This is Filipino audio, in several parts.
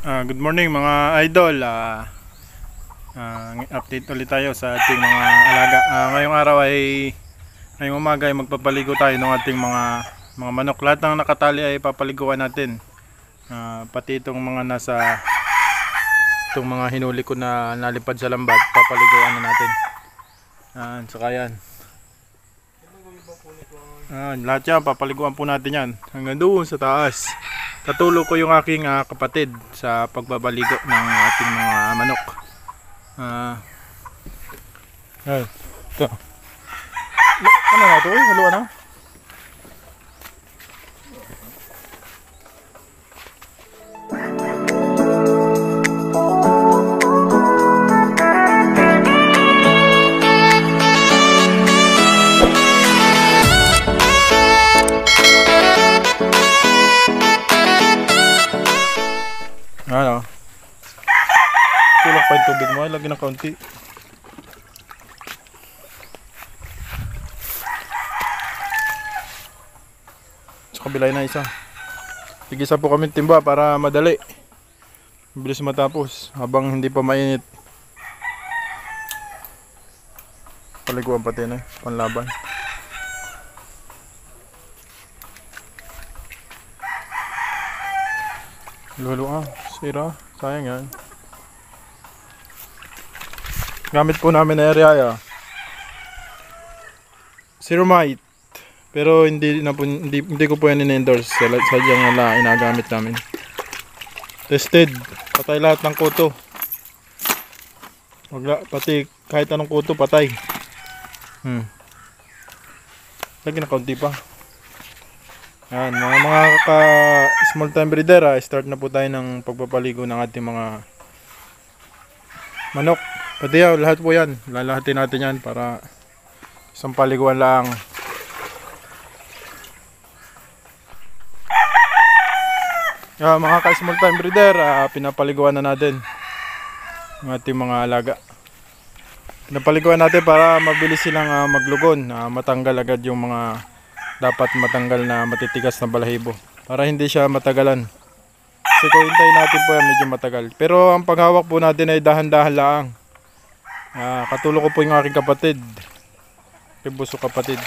Good morning mga idol. Update ulit tayo sa ating mga alaga. Ngayong araw ay ngayong umaga ay magpapaligo tayo ng ating mga manok. Lahat ng nakatali ay papaliguan natin. Pati itong mga itong mga hinuli ko na nalipad sa lambat, papaliguan na natin. Saka yan. Lahat yan, papaliguan po natin yan hanggang doon sa taas. Tatulog ko yung aking kapatid sa pagbabaligo ng ating mga manok. Ito. Ano na ito? Haluan na? Ano? Kulang pa yung tubig mo, lagi ng kaunti. Sa kabila na isa. Tigisa po kami timba para madali. Bilis matapos habang hindi pa mainit. Paliguan pati na, panlaban. Lalo sira, sayang yan. Gamit po namin na area Ceramite. Pero hindi ko po yan in-endorse. Sadyang wala inagamit namin. Tested. Patay lahat ng kuto. Pati kahit anong kuto patay. Lagi na kaunti pa. Yan, mga small time breeder, start na po tayo ng pagpapaligo ng ating mga manok. Pati lahat po yan, lalahatin natin yan para isang paliguan lang. Mga small time breeder, pinapaliguan na natin ang ating mga alaga. Pinapaliguan natin para mabilis silang maglugon, matanggal agad yung mga dapat matanggal na matitigas na balahibo para hindi siya matagalan. Kasi kung hintayin natin po yan, medyo matagal. Pero ang paghawak po natin ay dahan-dahan lang. Katulong ko po yung aking kapatid. Ribuso kapatid.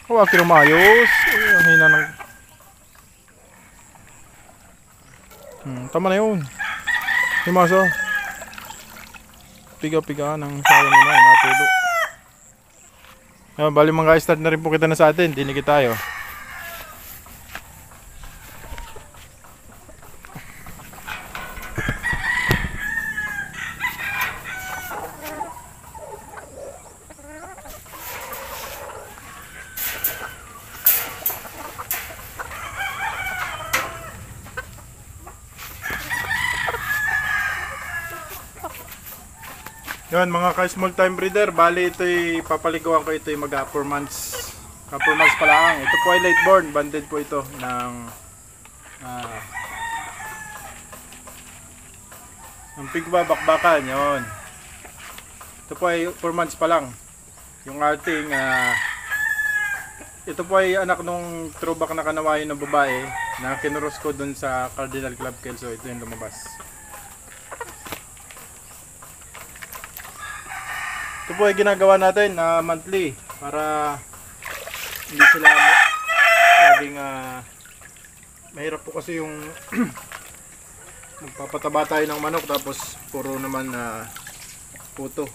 Hawakin mo maayos. Ang hina ng... tama na yun. Himaso. Piga-piga ng sawa nila. Natulo. Bali mga start na rin po kita na sa atin. Dinig tayo. Yan mga ka-small time breeder, bali ito'y papaliguan ko, ito'y mag 4 months. 4 months pa lang. Ito po ay late born, banded po ito ng pigbabakbakan, yun. Ito po ay 4 months pa lang. Yung ating ito po ay anak nung throwback na kanawain ng babae na kinuros ko dun sa Cardinal Club Kelso. Ito yung lumabas. Ito po ay ginagawa natin monthly para hindi sila laging mahirap po kasi yung magpapataba tayo ng manok tapos puro naman puto.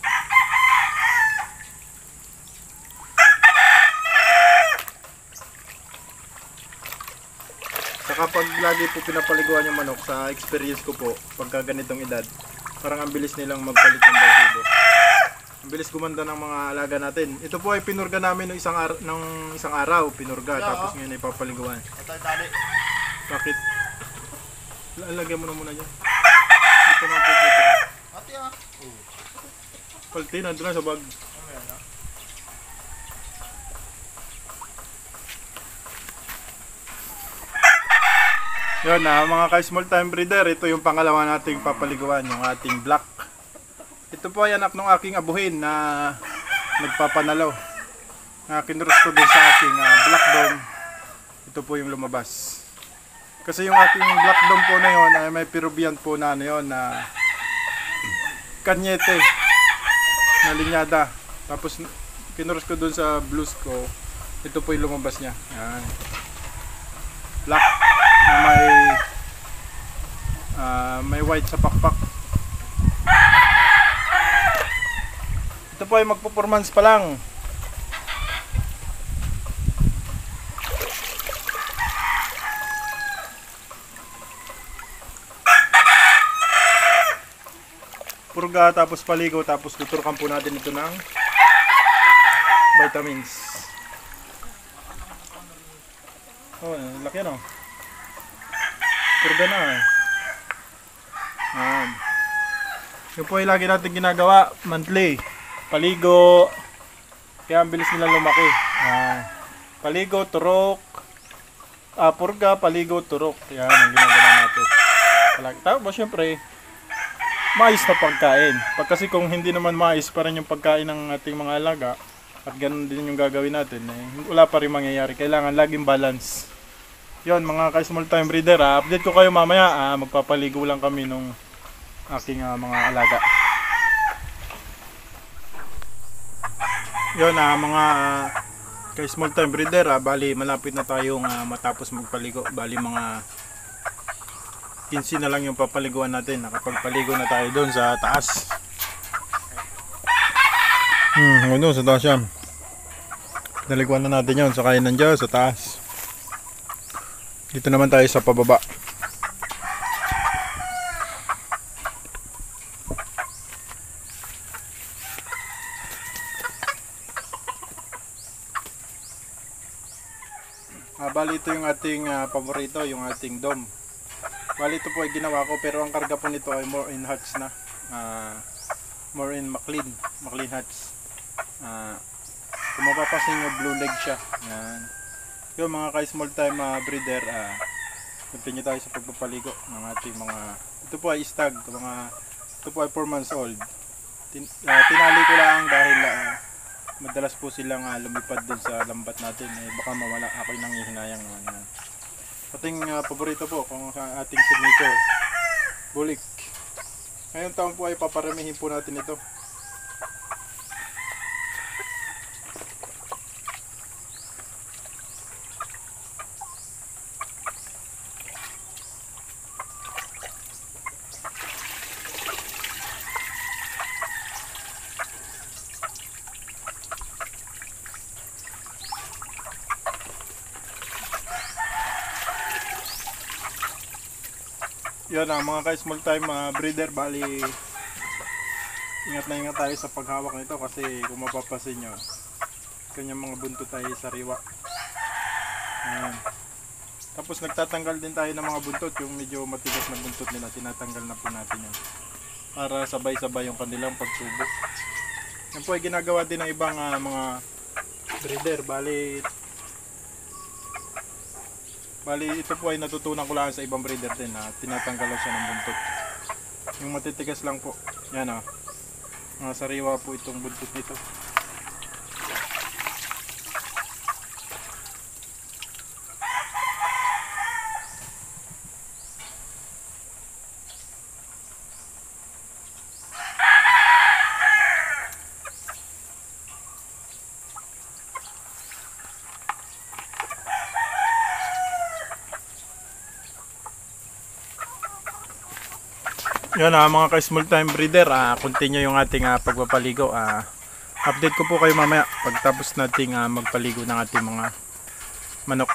Saka pag lagi po pinapaliguan yung manok, sa experience ko po pagka ganitong edad, parang ang bilis nilang magpalit ng balahibo. Ang bilis gumanda ng mga alaga natin. Ito po ay pinurga namin ng isang araw, pinurga tapos ngayon ay papaliguan. Bakit? Lalagyan mo na muna dyan. Dito na po. Ate Palti, nandun na sa bag. Yun mga ka-small time breeder, ito yung pangalawa nating papaliguan, yung ating black. Ito po ay anak ng aking abuhin na nagpapanalaw. Kinuros ko din sa aking black dome. Ito po yung lumabas. Kasi yung ating black dome po na yun ay may Peruvian po na ano yun na kanyete na linyada. Tapos kinuros ko dun sa blues ko. Ito po yung lumabas niya. Yan. Black na may white sa pakpak. Ito po ay magpo-performance pa lang. Purga, tapos paligo, tapos tuturukan po natin ito ng vitamins. Oh, laki no. Purga na eh. Yun po yung lagi natin ginagawa, monthly. Paligo, kaya ang bilis nila lumaki. Paligo, turok, purga, paligo, turok. Yan ang ginagawa natin. Tapos syempre, maayos na pagkain. Kasi kung hindi naman maayos pa rin yung pagkain ng ating mga alaga, at ganun din yung gagawin natin, wala pa rin mangyayari. Kailangan laging balance. Yon mga ka-small time breeder, update ko kayo mamaya. Magpapaligo lang kami nung aking mga alaga. Yon mga ka-small time breeder, bali malapit na tayong matapos magpaligo. Bali mga 15 na lang yung papaliguan natin. Nakapagpaligo na tayo doon sa taas. Doon sa taas yan. Naliguan na natin yun. So kaya nandiyan sa taas. Dito naman tayo sa pababa. Bali ito yung ating paborito, yung ating dome. Bali ito po ay ginawa ko, pero ang karga po nito ay more in huts na. More in McLean huts. Kung mapapasin nyo, blue leg siya. Yan. Yung mga ka-small time breeder, continue tayo sa pagpapaligo ng ating mga, ito po ay stag, ito po ay 4 months old. Tinali ko lang dahil madalas po silang lumipad dun sa lambat natin, baka mawala. Ako'y nangihinayang naman yan. Ating paborito po, kung sa ating signature, bulik. Ngayong taon po ay paparamihin po natin ito. Yan mga ka-small time breeder, bali ingat na ingat tayo sa paghawak nito kasi kung mapapasin nyo, kanyang mga buntot tayo sariwa. Ayan. Tapos nagtatanggal din tayo ng mga buntot, yung medyo matigas na buntot nila, tinatanggal na po natin yan para sabay-sabay yung kanilang pagtubo. Yan po ay ginagawa din ng ibang mga breeder. Bali ito po ay natutunan ko lang sa ibang breeder din na tinatanggalan siya ng buntot. Yung matitigas lang po. Yan mga sariwa po itong buntot nito. Yan mga ka-small time breeder, continue yung ating pagpapaligo. Update ko po kayo mamaya pagtapos nating magpaligo ng ating mga manok.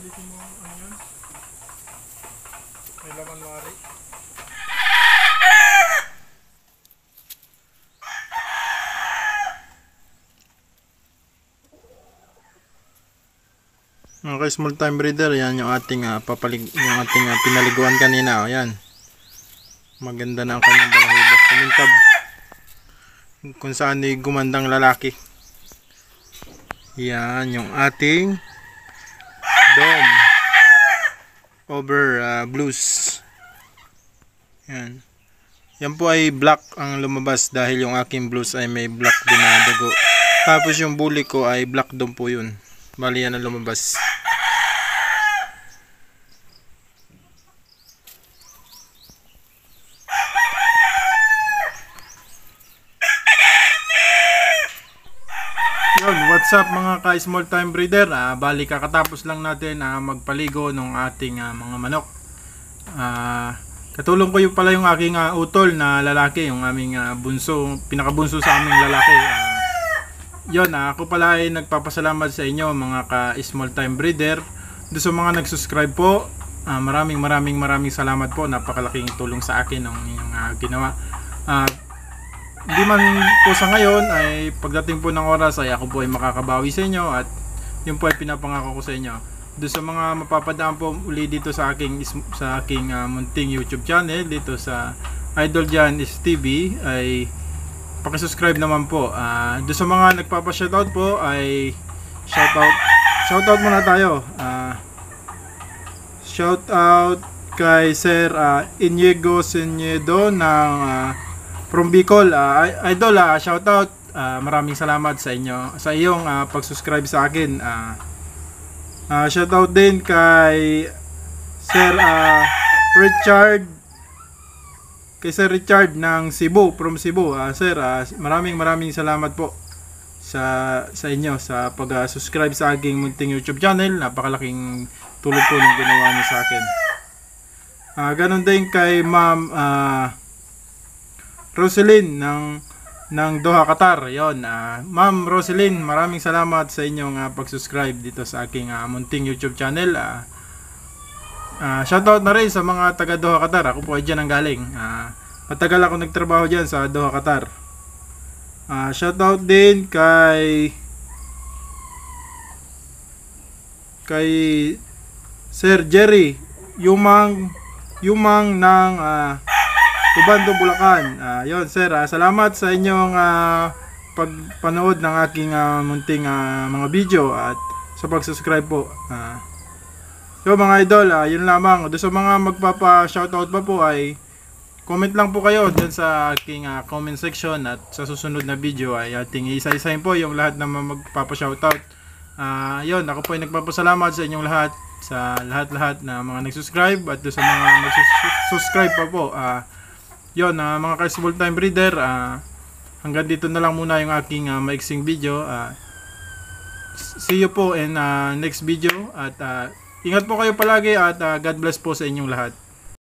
bilisin mo ano yun? May laman mari. Okay, small time breeder, yan yung ating pinaliguan kanina, oh, yan. Maganda na ang kanyang balahibo. Kumintab kung saan ay gumandang lalaki. Yan yung ating Dom over blues. Yan. Yan po ay black ang lumabas dahil yung aking blues ay may black din na dugo. Tapos yung bully ko ay black dom po yun. Bali yan ang lumabas. Yun, what's up mga ka-small time breeder? Bali kakatapos lang natin magpaligo ng ating mga manok. Katulong ko yung pala yung aking utol na lalaki, yung aming bunso, pinakabunso sa aming lalaki. Yun, ako pala ay nagpapasalamat sa inyo mga ka-small time breeder. Doon sa mga nag-subscribe po, maraming salamat po. Napakalaking tulong sa akin ng inyong ginawa. Hindi man po sa ngayon ay pagdating po ng oras ay ako po ay makakabawi sa inyo at yun po ay pinapangako ko sa inyo. Doon sa mga mapapadaan po uli dito sa aking munting YouTube channel dito sa Idol Jan TV ay paki-subscribe naman po. Doon sa mga nagpapa-shoutout po ay shoutout muna tayo. Shoutout kay Sir Inigo Senedo ng from Bicol. Idol, shoutout. Maraming salamat sa inyo sa iyong pag-subscribe sa akin. Shoutout din kay Sir Richard ng Cebu, from Cebu. Sir, maraming salamat po sa inyo sa pag-subscribe sa aking munting YouTube channel. Napakalaking tulong po ng ginawa niyo sa akin. Ganon din kay Ma'am Roselyn ng Doha, Qatar. Yon, Ma'am Roselyn, maraming salamat sa inyong pag-subscribe dito sa aking munting YouTube channel. Shoutout na rin sa mga taga Doha, Qatar. Ako po ay diyan ang galing. Matagal ako nagtrabaho diyan sa Doha, Qatar. Shoutout din kay Sir Jerry Yumang ng Tubando, Bulacan. Yon sir, salamat sa inyong pagpanood ng aking munting mga video at sa pag-subscribe po. So mga idol, yun lamang. Doon sa mga magpapa-shoutout pa po ay comment lang po kayo dyan sa aking comment section at sa susunod na video ay ating isa-isahin po yung lahat na magpapa-shoutout. Yun, ako po ay nagpapasalamat sa inyong lahat, sa lahat na mga nag-subscribe at doon sa mga mag-subscribe pa po. Yon, mga ka-small time breeder, hanggang dito na lang muna yung aking maiksing video. See you po in next video at ingat po kayo palagi at God bless po sa inyong lahat.